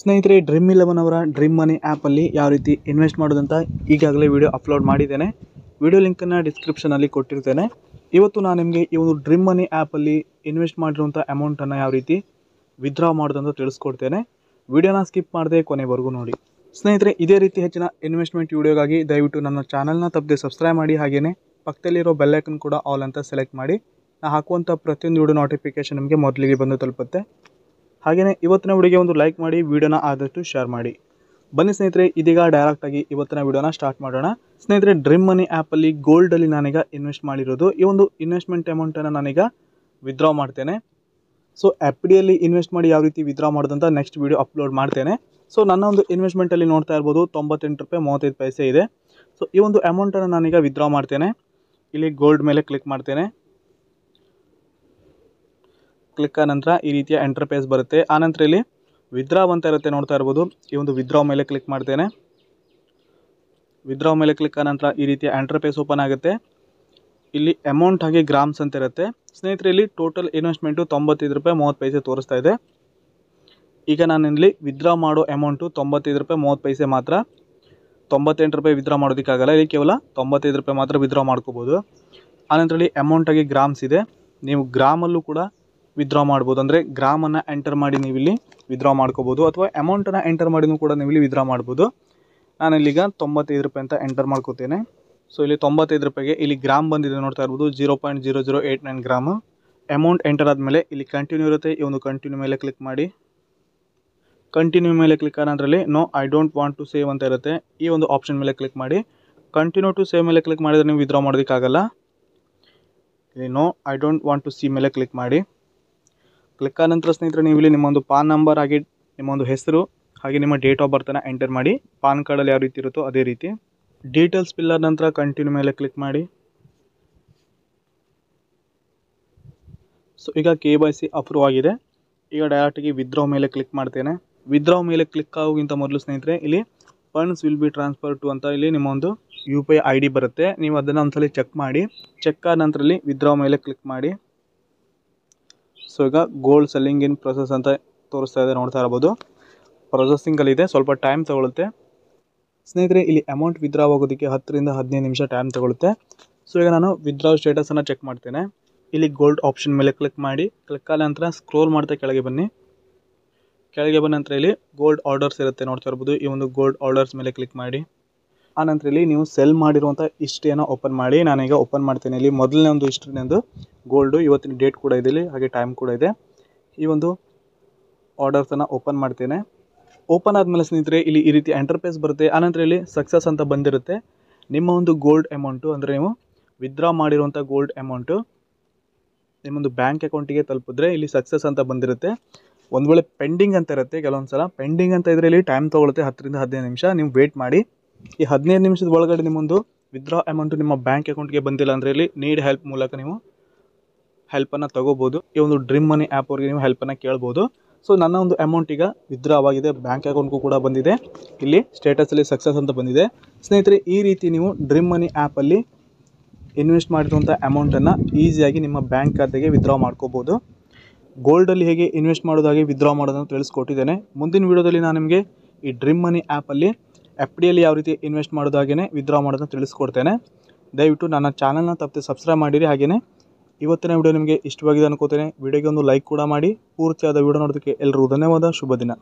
ಸ್ನೇಹಿತರೆ, ಡ್ರೀಮ್11 ಅವರ ಡ್ರೀಮ್ ಮನಿ ಆ್ಯಪಲ್ಲಿ ಯಾವ ರೀತಿ ಇನ್ವೆಸ್ಟ್ ಮಾಡೋದಂತ ಈಗಾಗಲೇ ವಿಡಿಯೋ ಅಪ್ಲೋಡ್ ಮಾಡಿದ್ದೇನೆ. ವಿಡಿಯೋ ಲಿಂಕನ್ನು ಡಿಸ್ಕ್ರಿಪ್ಷನಲ್ಲಿ ಕೊಟ್ಟಿರ್ತೇನೆ. ಇವತ್ತು ನಾನು ನಿಮಗೆ ಈ ಒಂದು ಡ್ರೀಮ್ ಮನಿ ಆ್ಯಪಲ್ಲಿ ಇನ್ವೆಸ್ಟ್ ಮಾಡಿರುವಂಥ ಅಮೌಂಟನ್ನು ಯಾವ ರೀತಿ ವಿತ್ಡ್ರಾ ಮಾಡೋದಂತ ತಿಳಿಸ್ಕೊಡ್ತೇನೆ. ವಿಡಿಯೋನ ಸ್ಕಿಪ್ ಮಾಡದೆ ಕೊನೆವರೆಗೂ ನೋಡಿ. ಸ್ನೇಹಿತರೆ, ಇದೇ ರೀತಿ ಹೆಚ್ಚಿನ ಇನ್ವೆಸ್ಟ್ಮೆಂಟ್ ವಿಡಿಯೋಗಾಗಿ ದಯವಿಟ್ಟು ನನ್ನ ಚಾನಲ್ನ ತಪ್ಪದೆ ಸಬ್ಸ್ಕ್ರೈಬ್ ಮಾಡಿ, ಹಾಗೆಯೇ ಪಕ್ಕದಲ್ಲಿರೋ ಬೆಲ್ಲೈಕನ್ ಕೂಡ ಆಲ್ ಅಂತ ಸೆಲೆಕ್ಟ್ ಮಾಡಿ. ನಾನು ಹಾಕುವಂಥ ಪ್ರತಿಯೊಂದು ವಿಡಿಯೋ ನೋಟಿಫಿಕೇಷನ್ ನಿಮಗೆ ಮೊದಲಿಗೆ ಬಂದು ತಲುಪುತ್ತೆ. ಹಾಗೆಯೇ ಇವತ್ತಿನ ವಿಡಿಯೋಗೆ ಒಂದು ಲೈಕ್ ಮಾಡಿ, ವಿಡಿಯೋನ ಆದಷ್ಟು ಶೇರ್ ಮಾಡಿ. ಬನ್ನಿ ಸ್ನೇಹಿತರೆ, ಇದೀಗ ಡೈರೆಕ್ಟಾಗಿ ಇವತ್ತಿನ ವಿಡಿಯೋನ ಸ್ಟಾರ್ಟ್ ಮಾಡೋಣ. ಸ್ನೇಹಿತರೆ, ಡ್ರೀಮ್ ಮನಿ ಆ್ಯಪಲ್ಲಿ ಗೋಲ್ಡಲ್ಲಿ ನಾನೀಗ ಇನ್ವೆಸ್ಟ್ ಮಾಡಿರೋದು. ಈ ಒಂದು ಇನ್ವೆಸ್ಟ್ಮೆಂಟ್ ಅಮೌಂಟನ್ನು ನಾನೀಗ ವಿತ್ಡ್ರಾ ಮಾಡ್ತೇನೆ. ಸೊ FDಯಲ್ಲಿ ಇನ್ವೆಸ್ಟ್ ಮಾಡಿ ಯಾವ ರೀತಿ ವಿತ್ಡ್ರಾ ಮಾಡೋದಂತ ನೆಕ್ಸ್ಟ್ ವಿಡಿಯೋ ಅಪ್ಲೋಡ್ ಮಾಡ್ತೇನೆ. ಸೊ ನನ್ನ ಒಂದು ಇನ್ವೆಸ್ಟ್ಮೆಂಟಲ್ಲಿ ನೋಡ್ತಾ ಇರ್ಬೋದು ₹98.35 ಇದೆ. ಸೊ ಈ ಒಂದು ಅಮೌಂಟನ್ನು ನಾನೀಗ ವಿತ್ಡ್ರಾ ಮಾಡ್ತೇನೆ. ಇಲ್ಲಿ ಗೋಲ್ಡ್ ಮೇಲೆ ಕ್ಲಿಕ್ ಮಾಡ್ತೇನೆ. ಕ್ಲಿಕ್ ಆದ ನಂತರ ಈ ರೀತಿಯ ಎಂಟರ್ಪೇಸ್ ಬರುತ್ತೆ. ಆನಂತರ ಇಲ್ಲಿ ವಿತ್ಡ್ರಾ ಅಂತ ಇರುತ್ತೆ, ನೋಡ್ತಾ ಇರ್ಬೋದು. ಈ ಒಂದು ವಿತ್ಡ್ರಾ ಮೇಲೆ ಕ್ಲಿಕ್ ಮಾಡ್ತೇನೆ. ವಿತ್ಡ್ರಾ ಮೇಲೆ ಕ್ಲಿಕ್ ಆದ ನಂತರ ಈ ರೀತಿಯ ಎಂಟರ್ಪೇಸ್ ಓಪನ್ ಆಗುತ್ತೆ. ಇಲ್ಲಿ ಅಮೌಂಟ್ ಹಾಗೆ ಗ್ರಾಮ್ಸ್ ಅಂತ ಇರುತ್ತೆ. ಸ್ನೇಹಿತರೆ, ಇಲ್ಲಿ ಟೋಟಲ್ ಇನ್ವೆಸ್ಟ್ಮೆಂಟು ₹95.30 ತೋರಿಸ್ತಾ ಇದೆ. ಈಗ ನಾನು ಇಲ್ಲಿ ವಿತ್ಡ್ರಾ ಮಾಡೋ ಅಮೌಂಟು ₹95.30 ಮಾತ್ರ. ₹98 ವಿತ್ಡ್ರಾ ಮಾಡೋದಕ್ಕಾಗಲ್ಲ. ಇಲ್ಲಿ ಕೇವಲ ₹95 ಮಾತ್ರ ವಿತ್ಡ್ರಾ ಮಾಡ್ಕೋಬೋದು. ಆನಂತರ ಇಲ್ಲಿ ಅಮೌಂಟ್ ಆಗಿ ಗ್ರಾಮ್ಸ್ ಇದೆ. ನೀವು ಗ್ರಾಮಲ್ಲೂ ಕೂಡ ವಿತ್ಡ್ರಾ ಮಾಡ್ಬೋದು. ಅಂದರೆ ಗ್ರಾಮನ್ನು ಎಂಟರ್ ಮಾಡಿ ನೀವು ಇಲ್ಲಿ ವಿತ್ಡ್ರಾ ಮಾಡ್ಕೋಬೋದು, ಅಥವಾ ಅಮೌಂಟನ್ನು ಎಂಟರ್ ಮಾಡಿನೂ ಕೂಡ ನೀವು ಇಲ್ಲಿ ವಿತ್ಡ್ರಾ ಮಾಡ್ಬೋದು. ನಾನು ಇಲ್ಲಿಗ ₹95 ಅಂತ ಎಂಟರ್ ಮಾಡ್ಕೋತೇನೆ. ಸೊ ಇಲ್ಲಿ ₹95ಗೆ ಇಲ್ಲಿ ಗ್ರಾಮ್ ಬಂದಿದೆ, ನೋಡ್ತಾ ಇರ್ಬೋದು. 0.0089 ಗ್ರಾಮು. ಅಮೌಂಟ್ ಎಂಟರ್ ಆದಮೇಲೆ ಇಲ್ಲಿ ಕಂಟಿನ್ಯೂ ಇರುತ್ತೆ. ಈ ಒಂದು ಕಂಟಿನ್ಯೂ ಮೇಲೆ ಕ್ಲಿಕ್ ಮಾಡಿ. ಕಂಟಿನ್ಯೂ ಮೇಲೆ ಕ್ಲಿಕ್ ಆದ ನಂತರದಲ್ಲಿ no I don't want to save ಅಂತ ಇರುತ್ತೆ. ಈ ಒಂದು ಆಪ್ಷನ್ ಮೇಲೆ ಕ್ಲಿಕ್ ಮಾಡಿ. ಕಂಟಿನ್ಯೂ ಟು ಸೇವ್ ಮೇಲೆ ಕ್ಲಿಕ್ ಮಾಡಿದರೆ ನೀವು ವಿತ್ಡ್ರಾ ಮಾಡೋದಕ್ಕಾಗಲ್ಲ. ಇಲ್ಲಿ no I don't want to see ಮೇಲೆ ಕ್ಲಿಕ್ ಮಾಡಿ. ಕ್ಲಿಕ್ ಆದ ನಂತರ ಸ್ನೇಹಿತರೆ, ನೀವು ಇಲ್ಲಿ ನಿಮ್ಮೊಂದು ಪಾನ್ ನಂಬರ್ ಹಾಗೆ ನಿಮ್ಮೊಂದು ಹೆಸರು ಹಾಗೆ ನಿಮ್ಮ ಡೇಟ್ ಆಫ್ ಬರ್ತನ್ನು ಎಂಟರ್ ಮಾಡಿ. ಪಾನ್ ಕಾರ್ಡಲ್ಲಿ ಯಾವ ರೀತಿ ಇರುತ್ತೋ ಅದೇ ರೀತಿ ಡೀಟೇಲ್ಸ್ ಫಿಲ್ ಆದ ನಂತರ ಕಂಟಿನ್ಯೂ ಮೇಲೆ ಕ್ಲಿಕ್ ಮಾಡಿ. ಸೊ ಈಗ KYC ಅಪ್ರೂವ್ ಆಗಿದೆ. ಈಗ ಡೈರೆಕ್ಟಾಗಿ ವಿತ್ಡ್ರಾ ಮೇಲೆ ಕ್ಲಿಕ್ ಮಾಡ್ತೇನೆ. ವಿತ್ಡ್ರಾ ಮೇಲೆ ಕ್ಲಿಕ್ ಆಗೋಕ್ಕಿಂತ ಮೊದಲು ಸ್ನೇಹಿತರೆ, ಇಲ್ಲಿ funds will be transfer to ಅಂತ ಇಲ್ಲಿ ನಿಮ್ಮ ಒಂದು UPI ID ಬರುತ್ತೆ. ನೀವು ಅದನ್ನು ಒಂದ್ಸಲ ಚೆಕ್ ಮಾಡಿ. ಚೆಕ್ ಆದ ನಂತರದಲ್ಲಿ ವಿತ್ಡ್ರಾ ಮೇಲೆ ಕ್ಲಿಕ್ ಮಾಡಿ. ಸೊ ಈಗ ಗೋಲ್ಡ್ ಸೆಲ್ಲಿಂಗ್ ಇನ್ ಪ್ರೊಸೆಸ್ ಅಂತ ತೋರಿಸ್ತಾ ಇದೆ, ನೋಡ್ತಾ ಇರ್ಬೋದು. ಪ್ರೊಸೆಸಿಂಗಲ್ಲಿದೆ, ಸ್ವಲ್ಪ ಟೈಮ್ ತಗೊಳುತ್ತೆ. ಸ್ನೇಹಿತರೆ, ಇಲ್ಲಿ ಅಮೌಂಟ್ ವಿತ್ಡ್ರಾ ಆಗೋದಕ್ಕೆ 10 ರಿಂದ 15 ನಿಮಿಷ ಟೈಮ್ ತಗೊಳುತ್ತೆ. ಸೊ ಈಗ ನಾನು ವಿತ್ಡ್ರಾ ಸ್ಟೇಟಸನ್ನು ಚೆಕ್ ಮಾಡ್ತೇನೆ. ಇಲ್ಲಿ ಗೋಲ್ಡ್ ಆಪ್ಷನ್ ಮೇಲೆ ಕ್ಲಿಕ್ ಮಾಡಿ. ಕ್ಲಿಕ್ ಆದ ನಂತರ ಸ್ಕ್ರೋಲ್ ಮಾಡ್ತಾ ಕೆಳಗೆ ಬನ್ನಿ. ಕೆಳಗೆ ಬಂದ ನಂತರ ಇಲ್ಲಿ ಗೋಲ್ಡ್ ಆರ್ಡರ್ಸ್ ಇರುತ್ತೆ, ನೋಡ್ತಾ ಇರ್ಬೋದು. ಈ ಒಂದು ಗೋಲ್ಡ್ ಆರ್ಡರ್ಸ್ ಮೇಲೆ ಕ್ಲಿಕ್ ಮಾಡಿ. ಆನಂತರ ಇಲ್ಲಿ ನೀವು ಸೆಲ್ ಮಾಡಿರುವಂಥ ಹಿಸ್ಟ್ರಿಯನ್ನು ಓಪನ್ ಮಾಡಿ. ನಾನೀಗ ಓಪನ್ ಮಾಡ್ತೇನೆ. ಇಲ್ಲಿ ಮೊದಲನೇ ಒಂದು ಹಿಸ್ಟ್ರಿನಂದು ಗೋಲ್ಡು, ಇವತ್ತಿನ ಡೇಟ್ ಕೂಡ ಇದೆ ಇಲ್ಲಿ, ಹಾಗೆ ಟೈಮ್ ಕೂಡ ಇದೆ. ಈ ಒಂದು ಆರ್ಡರ್ಸನ್ನು ಓಪನ್ ಮಾಡ್ತೇನೆ. ಓಪನ್ ಆದಮೇಲೆ ಸ್ನೇಹಿತರೆ, ಇಲ್ಲಿ ಈ ರೀತಿ ಎಂಟರ್ಪೇಸ್ ಬರುತ್ತೆ. ಆನಂತರ ಇಲ್ಲಿ ಸಕ್ಸಸ್ ಅಂತ ಬಂದಿರುತ್ತೆ. ನಿಮ್ಮ ಒಂದು ಗೋಲ್ಡ್ ಅಮೌಂಟು, ಅಂದರೆ ನೀವು ವಿತ್ಡ್ರಾ ಮಾಡಿರುವಂಥ ಗೋಲ್ಡ್ ಅಮೌಂಟು ನಿಮ್ಮೊಂದು ಬ್ಯಾಂಕ್ ಅಕೌಂಟಿಗೆ ತಲುಪಿದ್ರೆ ಇಲ್ಲಿ ಸಕ್ಸಸ್ ಅಂತ ಬಂದಿರುತ್ತೆ. ಒಂದು ವೇಳೆ ಪೆಂಡಿಂಗ್ ಅಂತ ಇರುತ್ತೆ, ಕೆಲವೊಂದು ಸಲ ಪೆಂಡಿಂಗ್ ಅಂತ ಇದ್ದರೆ ಇಲ್ಲಿ ಟೈಮ್ ತೊಗೊಳುತ್ತೆ 10 ರಿಂದ 15 ನಿಮಿಷ. ನೀವು ವೇಟ್ ಮಾಡಿ. ಈ 15 ನಿಮಿಷದ ಒಳಗಡೆ ನಿಮ್ಮೊಂದು ವಿತ್ಡ್ರಾ ಅಮೌಂಟು ನಿಮ್ಮ ಬ್ಯಾಂಕ್ ಅಕೌಂಟ್ಗೆ ಬಂದಿಲ್ಲ ಅಂದರೆ ಇಲ್ಲಿ ನೀಡ್ ಹೆಲ್ಪ್ ಮೂಲಕ ನೀವು ಹೆಲ್ಪನ್ನು ತಗೋಬೋದು. ಈ ಒಂದು ಡ್ರೀಮ್ ಮನಿ ಆ್ಯಪ್ ಅವ್ರಿಗೆ ನೀವು ಹೆಲ್ಪನ್ನು ಕೇಳ್ಬೋದು. ಸೊ ನನ್ನ ಒಂದು ಅಮೌಂಟ್ ಈಗ ವಿತ್ಡ್ರಾ ಆಗಿದೆ, ಬ್ಯಾಂಕ್ ಅಕೌಂಟ್ಗೂ ಕೂಡ ಬಂದಿದೆ. ಇಲ್ಲಿ ಸ್ಟೇಟಸಲ್ಲಿ ಸಕ್ಸಸ್ ಅಂತ ಬಂದಿದೆ. ಸ್ನೇಹಿತರೆ, ಈ ರೀತಿ ನೀವು ಡ್ರೀಮ್ ಮನಿ ಆ್ಯಪಲ್ಲಿ ಇನ್ವೆಸ್ಟ್ ಮಾಡಿರುವಂಥ ಅಮೌಂಟನ್ನು ಈಸಿಯಾಗಿ ನಿಮ್ಮ ಬ್ಯಾಂಕ್ ಖಾತೆಗೆ ವಿತ್ಡ್ರಾ ಮಾಡ್ಕೋಬೋದು. ಗೋಲ್ಡಲ್ಲಿ ಹೇಗೆ ಇನ್ವೆಸ್ಟ್ ಮಾಡೋದಾಗಿ ವಿತ್ಡ್ರಾ ಮಾಡೋದನ್ನು ತಿಳಿಸ್ಕೊಟ್ಟಿದ್ದೇನೆ. ಮುಂದಿನ ವೀಡಿಯೋದಲ್ಲಿ ನಾನು ನಿಮಗೆ ಈ ಡ್ರೀಮ್ ಮನಿ ಆ್ಯಪಲ್ಲಿ FDಯಲ್ಲಿ ಯಾವ ರೀತಿ ಇನ್ವೆಸ್ಟ್ ಮಾಡೋದಾಗೇ ವಿತ್ಡ್ರಾ ಮಾಡೋದನ್ನು ತಿಳಿಸ್ಕೊಡ್ತೇನೆ. ದಯವಿಟ್ಟು ನನ್ನ ಚಾನಲ್ನ ತಪ್ಪದೆ ಸಬ್ಸ್ಕ್ರೈಬ್ ಮಾಡಿರಿ. ಹಾಗೆಯೇ ಇವತ್ತಿನ ವಿಡಿಯೋ ನಿಮಗೆ ಇಷ್ಟವಾಗಿದೆ ಅನ್ಕೋತೇನೆ. ವಿಡಿಯೋಗೆ ಒಂದು ಲೈಕ್ ಕೂಡ ಮಾಡಿ. ಪೂರ್ತಿಯಾದ ವಿಡಿಯೋ ನೋಡೋದಕ್ಕೆ ಎಲ್ಲರಿಗೂ ಧನ್ಯವಾದ. ಶುಭ ದಿನ.